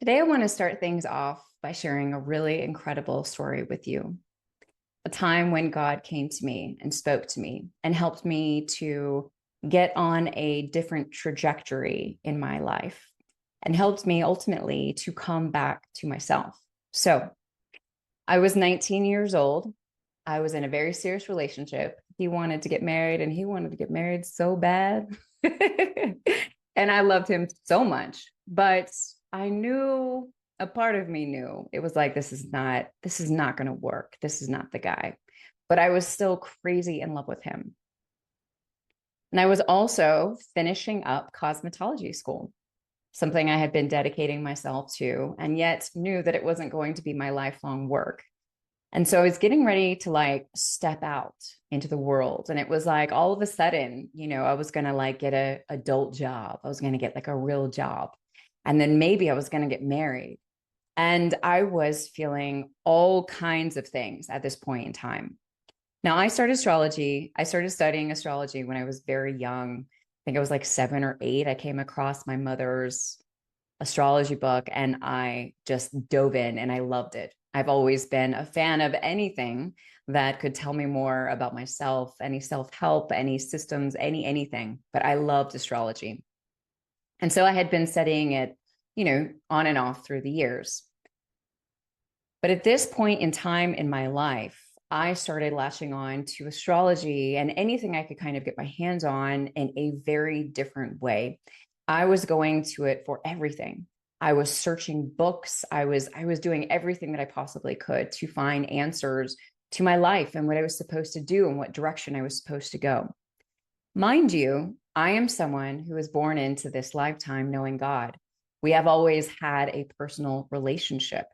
Today, I want to start things off by sharing a really incredible story with you. A time when God came to me and spoke to me and helped me to get on a different trajectory in my life and helped me ultimately to come back to myself. So, I was 19 years old. I was in a very serious relationship. He wanted to get married and he wanted to get married so bad. And I loved him so much, but I knew a part of me knew it was like this is not going to work. This is not the guy. But I was still crazy in love with him. And I was also finishing up cosmetology school, something I had been dedicating myself to, and yet knew that it wasn't going to be my lifelong work. And so I was getting ready to like step out into the world. And it was like all of a sudden, I was going to like get a adult job. I was going to get like a real job. And then maybe I was going to get married. And I was feeling all kinds of things at this point in time. Now I started astrology. I started studying astrology when I was very young. I think I was like 7 or 8. I came across my mother's astrology book and I just dove in and I loved it. I've always been a fan of anything that could tell me more about myself, any self-help, any systems, anything, but I loved astrology. And so I had been studying it, on and off through the years. But at this point in time in my life, I started latching on to astrology and anything I could kind of get my hands on in a very different way. I was going to it for everything. I was searching books. I was doing everything that I possibly could to find answers to my life and what I was supposed to do and what direction I was supposed to go. Mind you, I am someone who was born into this lifetime knowing God. We have always had a personal relationship.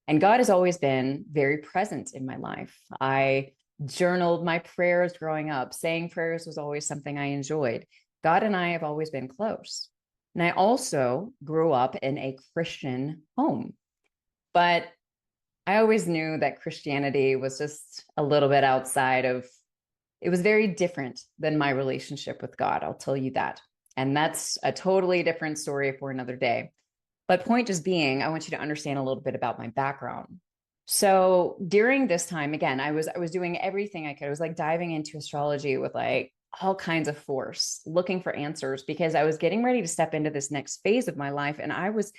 And God has always been very present in my life. I journaled my prayers growing up. Saying prayers was always something I enjoyed. God and I have always been close. And I also grew up in a Christian home. But I always knew that Christianity was just a little bit outside of, it was very different than my relationship with God. I'll tell you that. And that's a totally different story for another day. But point just being, I want you to understand a little bit about my background. So during this time, again, I was doing everything I could. I was like diving into astrology with like all kinds of force, looking for answers because I was getting ready to step into this next phase of my life. And I was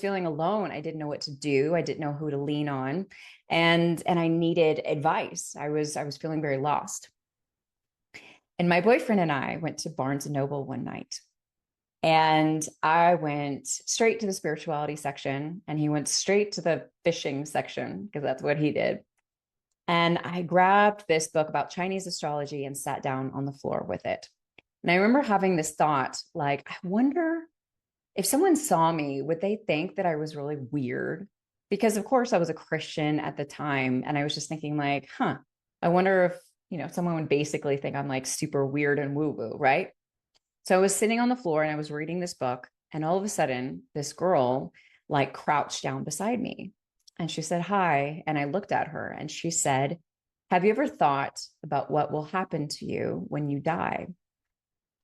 feeling alone. I didn't know what to do. I didn't know who to lean on. And I needed advice. I was feeling very lost. And my boyfriend and I went to Barnes and Noble one night. And I went straight to the spirituality section, and he went straight to the fishing section because that's what he did. And I grabbed this book about Chinese astrology and sat down on the floor with it. And I remember having this thought like, I wonder if someone saw me, would they think that I was really weird? Because, of course, I was a Christian at the time. And I was just thinking, like, I wonder if, someone would basically think I'm like super weird and woo woo, right? So I was sitting on the floor and I was reading this book, and all of a sudden, this girl like crouched down beside me and she said, "Hi." And I looked at her and she said, "Have you ever thought about what will happen to you when you die?"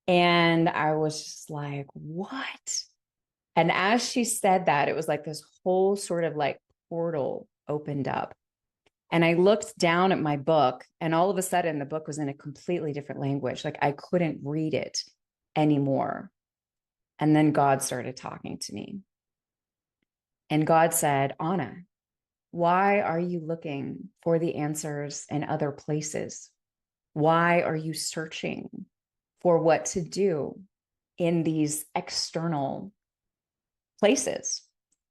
And I was just like, "What?" And as she said that, it was like this whole sort of like portal opened up. And I looked down at my book, and all of a sudden, the book was in a completely different language. Like I couldn't read it anymore. And then God started talking to me. And God said, "Anna, why are you looking for the answers in other places? Why are you searching for what to do in these external places?"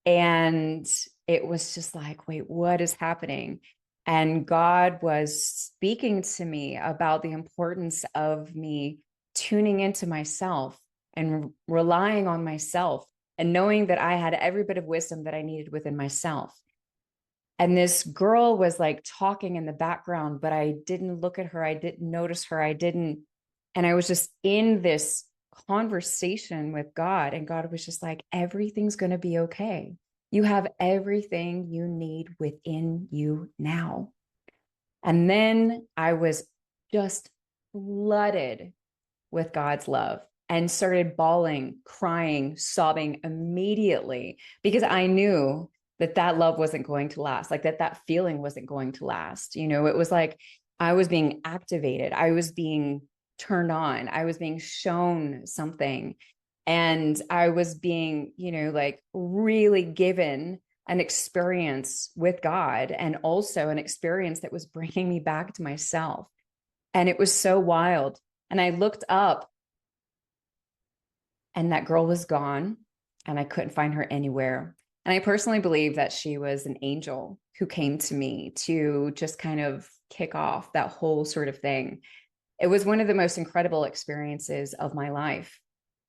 And it was just like, wait, what is happening? And God was speaking to me about the importance of me tuning into myself and relying on myself and knowing that I had every bit of wisdom that I needed within myself. And this girl was like talking in the background, but I didn't look at her. I didn't notice her. I didn't. And I was just in this conversation with God. And God was just like, everything's going to be okay. You have everything you need within you now. And then I was just flooded with God's love. and started bawling, crying, sobbing immediately because I knew that that love wasn't going to last, like that feeling wasn't going to last. You know, it was like I was being activated, I was being turned on, I was being shown something, and I was being, you know, like really given an experience with God, and also an experience that was bringing me back to myself. And it was so wild. And I looked up, and that girl was gone, and I couldn't find her anywhere. And I personally believe that she was an angel who came to me to just kind of kick off that whole sort of thing. It was one of the most incredible experiences of my life.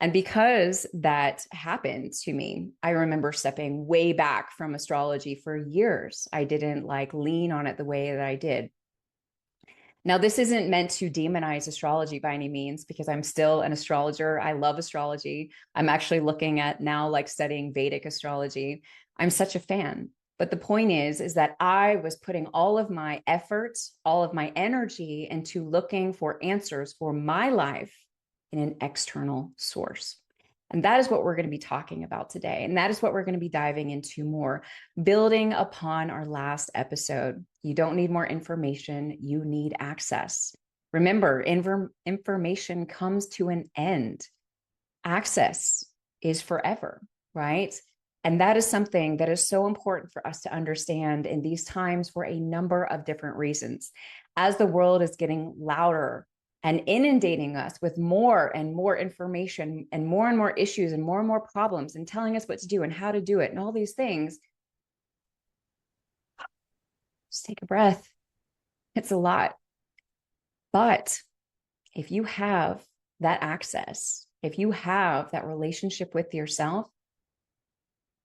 And because that happened to me, I remember stepping way back from astrology for years. I didn't like lean on it the way that I did. Now, this isn't meant to demonize astrology by any means, because I'm still an astrologer. I love astrology. I'm actually looking at now like studying Vedic astrology. I'm such a fan. But the point is that I was putting all of my efforts, all of my energy into looking for answers for my life in an external source. And that is what we're going to be talking about today. And that is what we're going to be diving into more, building upon our last episode. You don't need more information, you need access. Remember, information comes to an end. Access is forever, right? And that is something that is so important for us to understand in these times for a number of different reasons. As the world is getting louder and inundating us with more and more information and more issues and more problems, and telling us what to do and how to do it and all these things, just take a breath. It's a lot. But if you have that access, if you have that relationship with yourself,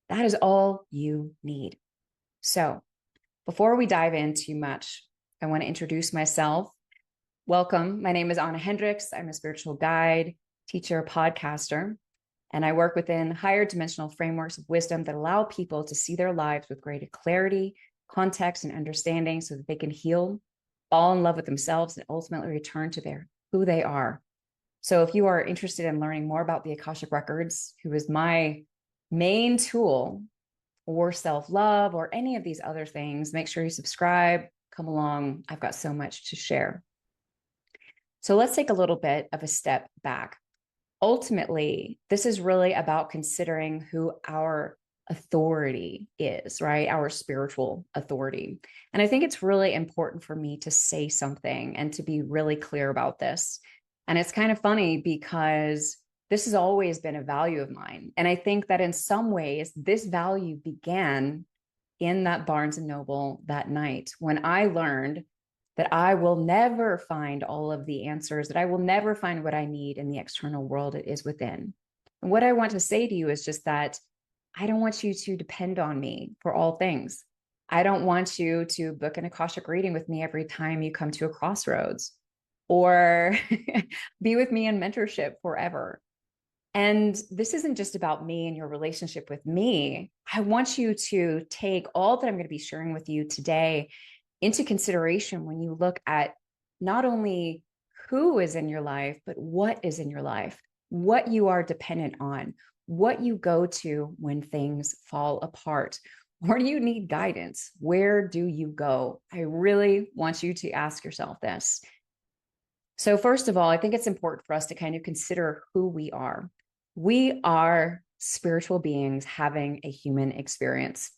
that is all you need. So before we dive in too much, I want to introduce myself. Welcome. My name is Ahna Hendrix. I'm a spiritual guide, teacher, podcaster, and I work within higher dimensional frameworks of wisdom that allow people to see their lives with greater clarity, context, and understanding so that they can heal, fall in love with themselves, and ultimately return to who they are. So if you are interested in learning more about the Akashic Records, who is my main tool, or self-love, or any of these other things, make sure you subscribe, come along. I've got so much to share. So let's take a little bit of a step back. Ultimately, this is really about considering who our authority is, right? Our spiritual authority. And I think it's really important for me to say something and to be really clear about this. And it's kind of funny because this has always been a value of mine. And I think that in some ways, this value began in that Barnes and Noble that night when I learned that I will never find all of the answers, that I will never find what I need in the external world. It is within. And what I want to say to you is just that I don't want you to depend on me for all things. I don't want you to book an Akashic reading with me every time you come to a crossroads, or be with me in mentorship forever. And this isn't just about me and your relationship with me. I want you to take all that I'm going to be sharing with you today into consideration when you look at not only who is in your life, but what is in your life, what you are dependent on, what you go to when things fall apart. Where do you need guidance? Where do you go? I really want you to ask yourself this. So first of all, I think it's important for us to kind of consider who we are. We are spiritual beings having a human experience.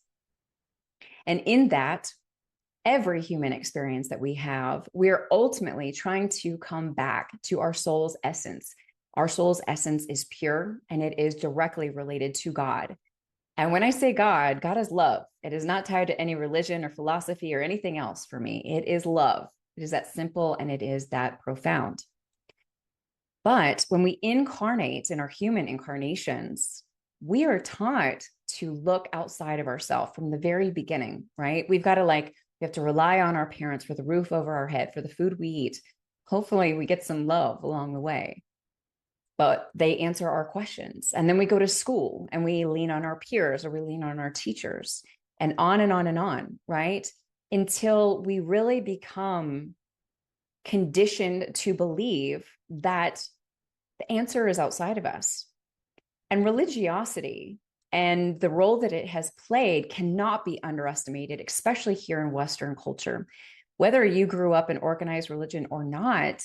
And in that, every human experience that we have, we're ultimately trying to come back to our soul's essence. Our soul's essence is pure, and it is directly related to God. And when I say God, God is love. It is not tied to any religion or philosophy or anything else for me. It is love. It is that simple, and it is that profound. But when we incarnate in our human incarnations, we are taught to look outside of ourselves from the very beginning, right? We have to rely on our parents for the roof over our head, for the food we eat. Hopefully we get some love along the way, but they answer our questions. And then we go to school and we lean on our peers, or we lean on our teachers, and on and on and on, right? Until we really become conditioned to believe that The answer is outside of us. And religiosity and the role that it has played cannot be underestimated, especially here in Western culture. Whether you grew up in organized religion or not,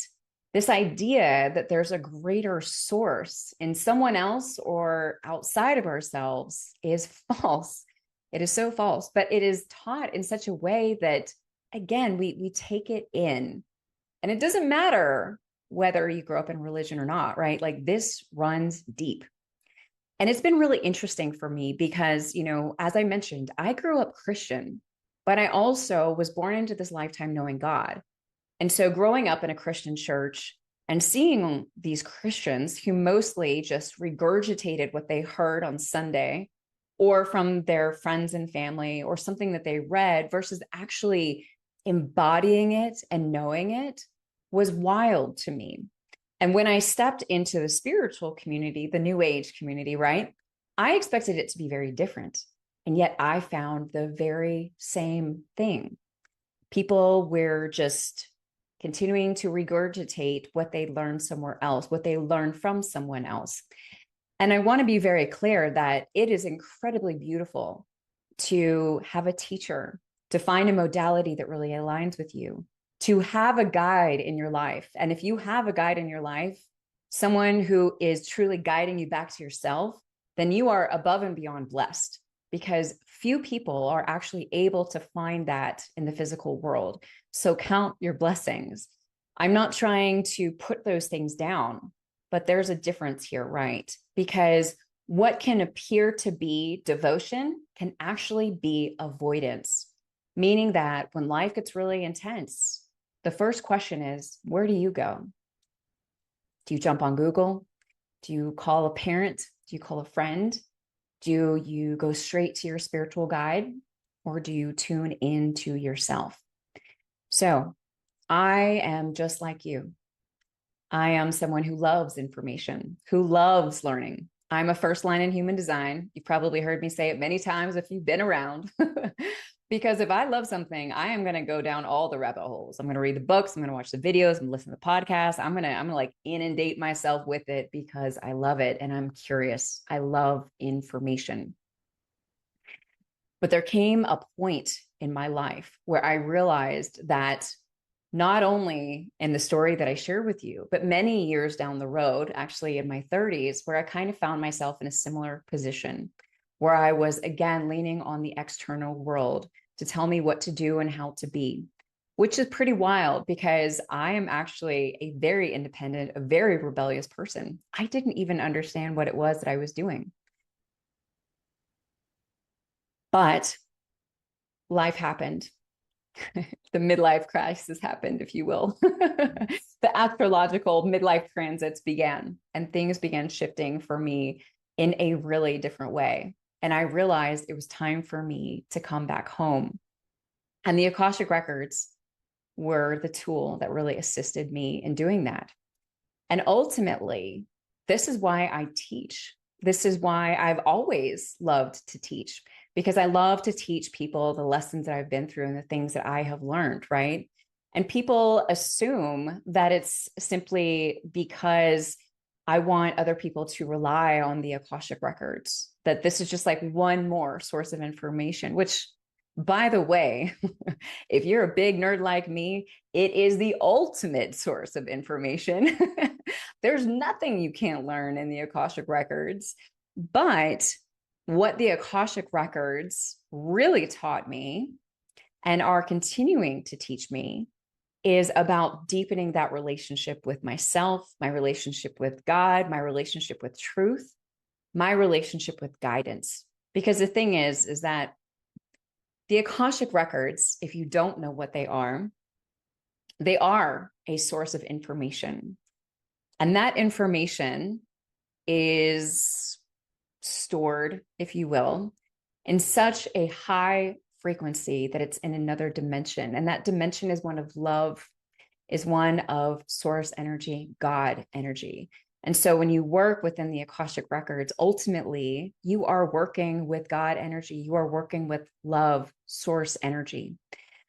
this idea that there's a greater source in someone else or outside of ourselves is false. It is so false, but it is taught in such a way that, again, we take it in. And it doesn't matter whether you grew up in religion or not, right? Like this runs deep. And it's been really interesting for me because, as I mentioned, I grew up Christian, but I also was born into this lifetime knowing God. And so growing up in a Christian church and seeing these Christians who mostly just regurgitated what they heard on Sunday or from their friends and family or something that they read versus actually embodying it and knowing it was wild to me. And when I stepped into the spiritual community, the New Age community, right, I expected it to be very different. And yet I found the very same thing. People were just continuing to regurgitate what they learned somewhere else, what they learned from someone else. And I want to be very clear that it is incredibly beautiful to have a teacher, to find a modality that really aligns with you, to have a guide in your life. And if you have a guide in your life, someone who is truly guiding you back to yourself, then you are above and beyond blessed, because few people are actually able to find that in the physical world. So count your blessings. I'm not trying to put those things down, but there's a difference here, right? Because what can appear to be devotion can actually be avoidance, meaning that when life gets really intense, the first question is, where do you go? Do you jump on Google? Do you call a parent? Do you call a friend? Do you go straight to your spiritual guide, or do you tune into yourself? So I am just like you. I am someone who loves information, who loves learning. I'm a first line in human design. You've probably heard me say it many times if you've been around. Because if I love something, I am going to go down all the rabbit holes. I'm going to read the books. I'm going to watch the videos. I'm going to listen to the podcasts. I'm going to like inundate myself with it because I love it. And I'm curious. I love information. But there came a point in my life where I realized that not only in the story that I shared with you, but many years down the road, actually in my 30s, where I kind of found myself in a similar position, where I was again leaning on the external world to tell me what to do and how to be, which is pretty wild because I am actually a very independent, a very rebellious person. I didn't even understand what it was that I was doing. But life happened. The midlife crisis happened, if you will. The astrological midlife transits began, and things began shifting for me in a really different way. And I realized it was time for me to come back home. And the Akashic Records were the tool that really assisted me in doing that. And ultimately, this is why I teach. This is why I've always loved to teach, because I love to teach people the lessons that I've been through and the things that I have learned, right? And people assume that it's simply because I want other people to rely on the Akashic Records, that this is just like one more source of information, which, by the way, if you're a big nerd like me, it is the ultimate source of information. There's nothing you can't learn in the Akashic Records. But what the Akashic Records really taught me and are continuing to teach me is about deepening that relationship with myself, my relationship with God, my relationship with truth, my relationship with guidance. Because the thing is that the Akashic Records, if you don't know what they are a source of information. And that information is stored, if you will, in such a high frequency that it's in another dimension. And that dimension is one of love, is one of source energy, God energy. And so when you work within the Akashic Records, ultimately, you are working with God energy. You are working with love, source energy.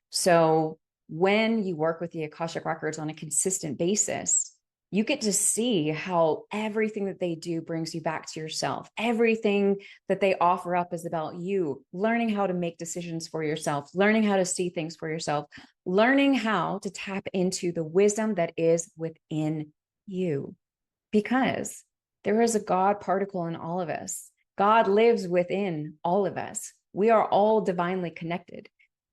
So when you work with the Akashic Records on a consistent basis, you get to see how everything that they do brings you back to yourself. Everything that they offer up is about you, learning how to make decisions for yourself, learning how to see things for yourself, learning how to tap into the wisdom that is within you. Because there is a God particle in all of us. God lives within all of us. We are all divinely connected.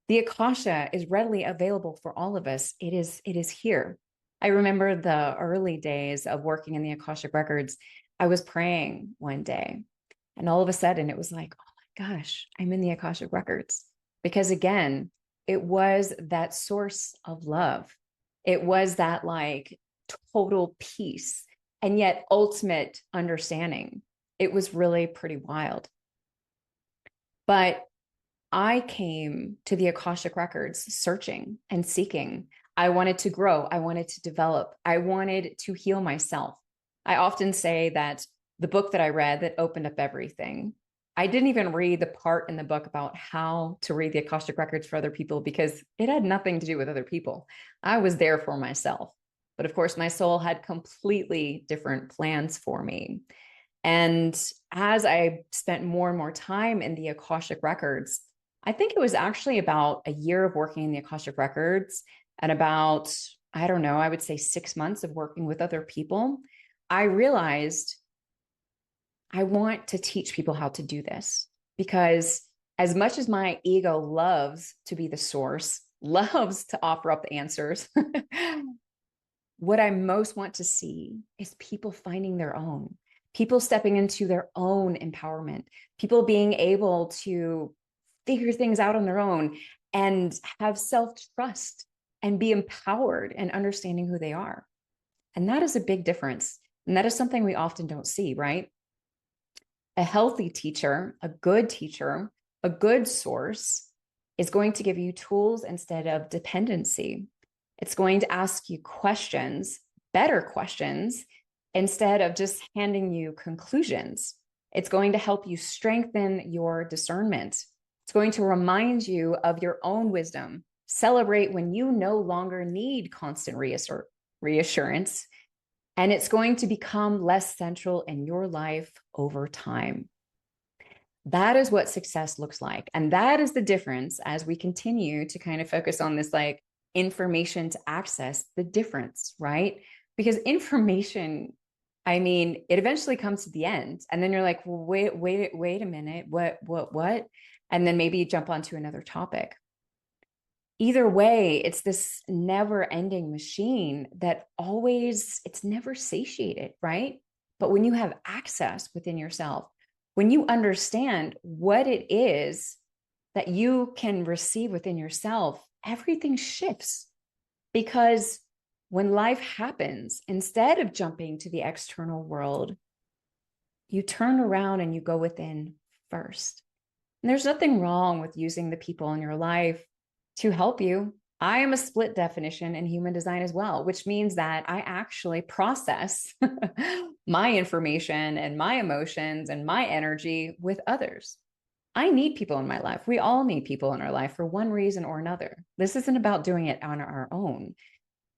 The Akasha is readily available for all of us. It is here. I remember the early days of working in the Akashic Records. I was praying one day, and all of a sudden it was like, oh my gosh, I'm in the Akashic Records. Because again, it was that source of love. It was that like total peace and yet ultimate understanding. It was really pretty wild. But I came to the Akashic Records searching and seeking. I wanted to grow. I wanted to develop. I wanted to heal myself. I often say that the book that I read that opened up everything, I didn't even read the part in the book about how to read the Akashic Records for other people because it had nothing to do with other people. I was there for myself. But of course, my soul had completely different plans for me. And as I spent more and more time in the Akashic Records, I think it was actually about a year of working in the Akashic Records and about, I don't know, I would say 6 months of working with other people. I realized I want to teach people how to do this because as much as my ego loves to be the source, loves to offer up the answers, what I most want to see is people finding their own, people stepping into their own empowerment, people being able to figure things out on their own and have self-trust and be empowered and understanding who they are. And that is a big difference. And that is something we often don't see, right? A healthy teacher, a good source is going to give you tools instead of dependency. It's going to ask you questions, better questions, instead of just handing you conclusions. It's going to help you strengthen your discernment. It's going to remind you of your own wisdom. Celebrate when you no longer need constant reassurance. And it's going to become less central in your life over time. That is what success looks like. And that is the difference as we continue to kind of focus on this like information to access the difference, right? Because information, I mean, it eventually comes to the end. And then you're like, well, wait a minute. What? And then maybe you jump onto another topic. Either way, it's this never ending machine that always, it's never satiated, right? But when you have access within yourself, when you understand what it is that you can receive within yourself, everything shifts. Because when life happens, instead of jumping to the external world, you turn around and you go within first. And there's nothing wrong with using the people in your life to help you. I am a split definition in human design as well, which means that I actually process my information and my emotions and my energy with others. I need people in my life. We all need people in our life for one reason or another. This isn't about doing it on our own.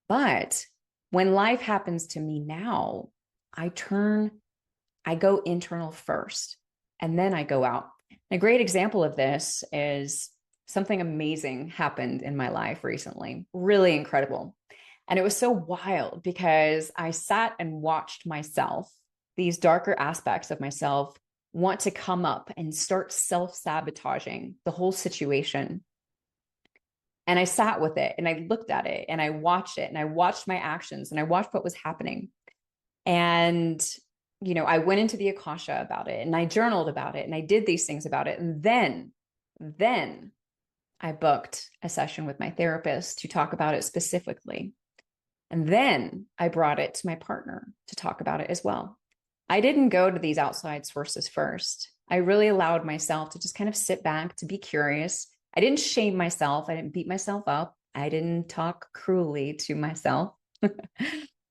But when life happens to me now, I go internal first, and then I go out. A great example of this is something amazing happened in my life recently, really incredible. And it was so wild because I sat and watched myself, these darker aspects of myself, want to come up and start self-sabotaging the whole situation. And I sat with it and I looked at it and I watched it and I watched my actions and I watched what was happening. And, you know, I went into the Akasha about it and I journaled about it and I did these things about it. And then I booked a session with my therapist to talk about it specifically. And then I brought it to my partner to talk about it as well. I didn't go to these outside sources first. I really allowed myself to just kind of sit back, to be curious. I didn't shame myself. I didn't beat myself up. I didn't talk cruelly to myself.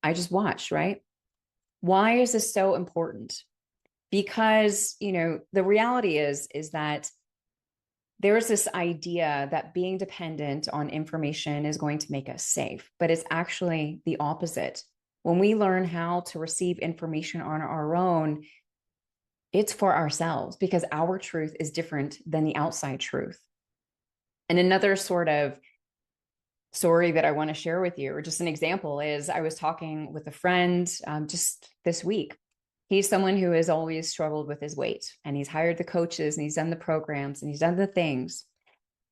I just watched, right? Why is this so important? Because, you know, the reality is that there's this idea that being dependent on information is going to make us safe, but it's actually the opposite. When we learn how to receive information on our own, it's for ourselves because our truth is different than the outside truth. And another sort of story that I want to share with you, or just an example, is I was talking with a friend just this week. He's someone who has always struggled with his weight, and he's hired the coaches and he's done the programs and he's done the things,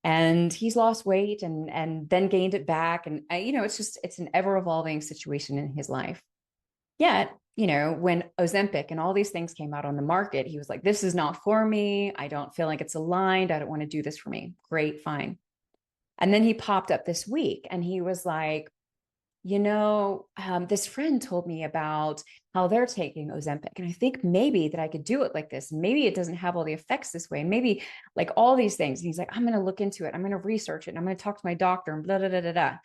and he's lost weight and then gained it back. And it's an ever evolving situation in his life. Yet, when Ozempic and all these things came out on the market, he was like, this is not for me. I don't feel like it's aligned. I don't want to do this for me. Great, fine. And then he popped up this week and he was like, this friend told me about how they're taking Ozempic. And I think maybe that I could do it like this. Maybe it doesn't have all the effects this way. And maybe like all these things. And he's like, I'm going to look into it. I'm going to research it. And I'm going to talk to my doctor and blah, blah, blah, blah, blah.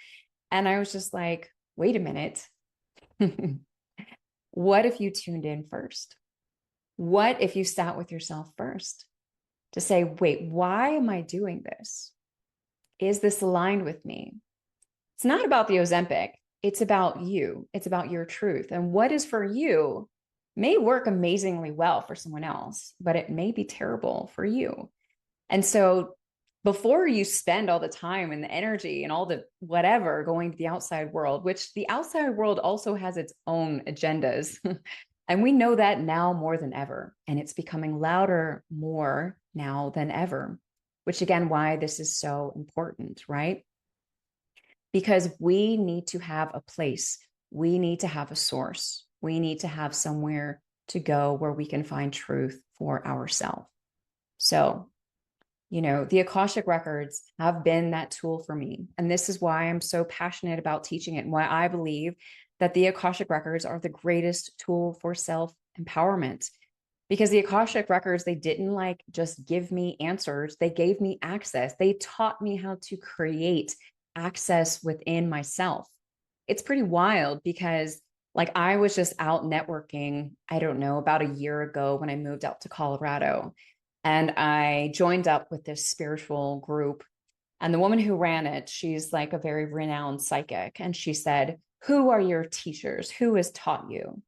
And I was just like, wait a minute. What if you tuned in first? What if you sat with yourself first to say, wait, why am I doing this? Is this aligned with me? It's not about the Ozempic. It's about you. It's about your truth. And what is for you may work amazingly well for someone else, but it may be terrible for you. And so before you spend all the time and the energy and all the whatever going to the outside world, which the outside world also has its own agendas. And we know that now more than ever. And it's becoming louder more now than ever, which again, why this is so important, right? Because we need to have a place. We need to have a source. We need to have somewhere to go where we can find truth for ourselves. So, the Akashic Records have been that tool for me. And this is why I'm so passionate about teaching it and why I believe that the Akashic Records are the greatest tool for self-empowerment. Because the Akashic Records, they didn't just give me answers. They gave me access. They taught me how to create access within myself. It's pretty wild because I was just out networking, I don't know, about a year ago when I moved out to Colorado. And I joined up with this spiritual group. And the woman who ran it, she's like a very renowned psychic. And she said, who are your teachers? Who has taught you?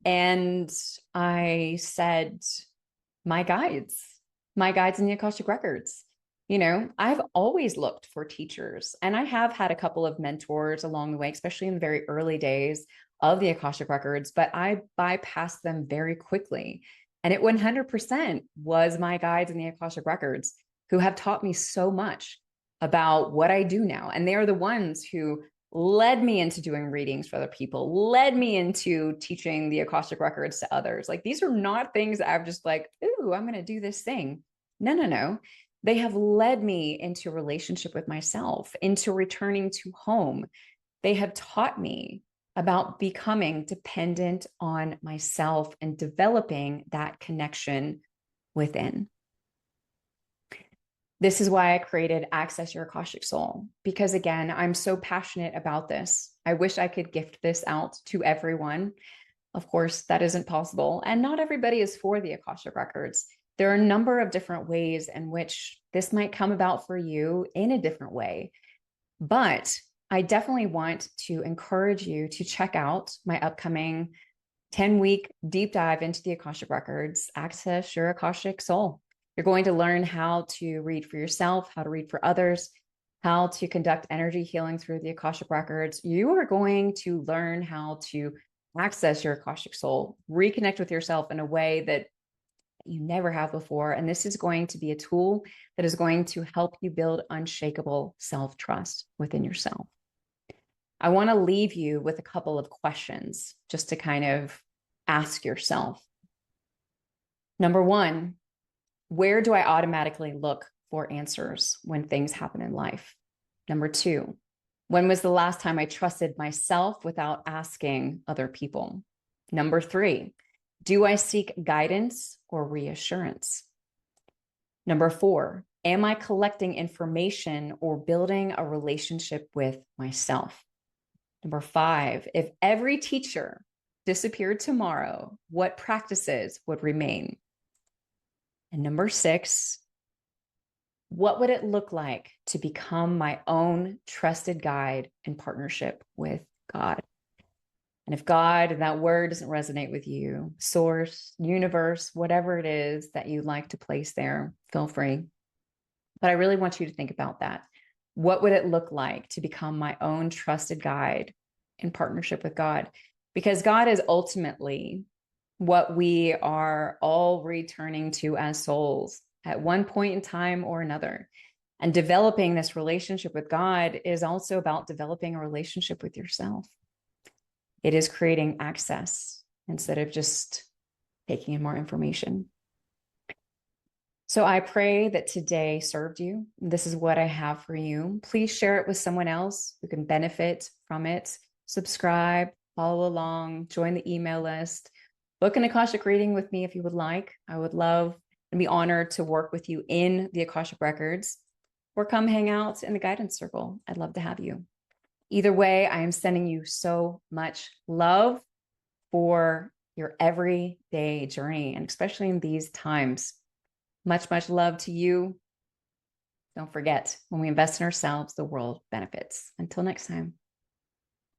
And I said, my guides in the Akashic Records. I've always looked for teachers, and I have had a couple of mentors along the way, especially in the very early days of the Akashic Records, but I bypassed them very quickly. And it 100% was my guides in the Akashic Records who have taught me so much about what I do now. And they are the ones who led me into doing readings for other people, led me into teaching the Akashic Records to others. These are not things that I'm just like, ooh, I'm going to do this thing. No. They have led me into relationship with myself, into returning to home. They have taught me about becoming dependent on myself and developing that connection within. This is why I created Access Your Akashic Soul, because again, I'm so passionate about this. I wish I could gift this out to everyone. Of course, that isn't possible. And not everybody is for the Akashic Records. There are a number of different ways in which this might come about for you in a different way. But I definitely want to encourage you to check out my upcoming 10-week deep dive into the Akashic Records, Access Your Akashic Soul. You're going to learn how to read for yourself, how to read for others, how to conduct energy healing through the Akashic Records. You are going to learn how to access your Akashic Soul, reconnect with yourself in a way that you never have before. And this is going to be a tool that is going to help you build unshakable self-trust within yourself. I want to leave you with a couple of questions just to kind of ask yourself. Number one, where do I automatically look for answers when things happen in life? Number two, when was the last time I trusted myself without asking other people? Number three, do I seek guidance or reassurance? Number four, am I collecting information or building a relationship with myself? Number five, if every teacher disappeared tomorrow, what practices would remain? And number six, what would it look like to become my own trusted guide in partnership with God? And if God, that word doesn't resonate with you, source, universe, whatever it is that you'd like to place there, feel free. But I really want you to think about that. What would it look like to become my own trusted guide in partnership with God? Because God is ultimately what we are all returning to as souls at one point in time or another. And developing this relationship with God is also about developing a relationship with yourself. It is creating access instead of just taking in more information. So I pray that today served you. This is what I have for you. Please share it with someone else who can benefit from it. Subscribe, follow along, join the email list, book an Akashic reading with me if you would like. I would love and be honored to work with you in the Akashic Records, or come hang out in the guidance circle. I'd love to have you. Either way, I am sending you so much love for your everyday journey, and especially in these times. Much, much love to you. Don't forget, when we invest in ourselves, the world benefits. Until next time.